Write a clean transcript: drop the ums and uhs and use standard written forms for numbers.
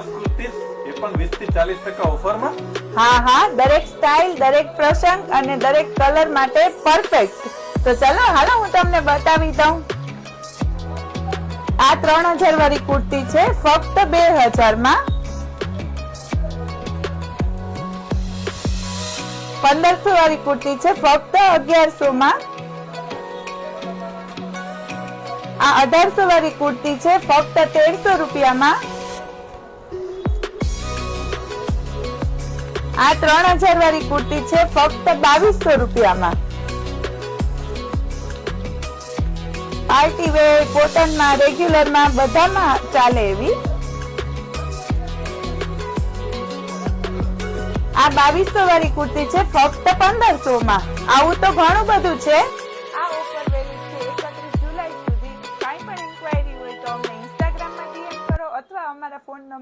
સરસ કુર્તીઝ, એ પણ 20 થી 40% ઓફરમાં. હા, દરેક સ્ટાઇલ, દરેક પ્રસંગ અને દરેક કલર માટે પરફેક્ટ. તો ચલો હાલો હું તમને બતાવી દઉં. આ 3000 વાળી કુર્તી છે ફક્ત 2000 માં. 1500 વાળી કુર્તી છે ફક્ત 1100 માં. આ 1800 વાળી કુર્તી છે ફક્ત 1300 રૂપિયામાં. આ 3000 વાળી કુર્તી છે ફક્ત 2200 રૂપિયામાં. પાર્ટી વેર, કોટનમાં, રેગ્યુલરમાં બધામાં ચાલે એવી. આ 2200 વાળી કુર્તી છે ફક્ત 1500 માં. આવું તો ઘણું બધું છે. આ ઓફર વેલિડ છે 31 જુલાઈ સુધી. કાંઈ પણ ઇન્ક્વાયરી હોય તો અમને ઇન્સ્ટાગ્રામમાં ડીએમ કરો અથવા અમારા ફોન નંબર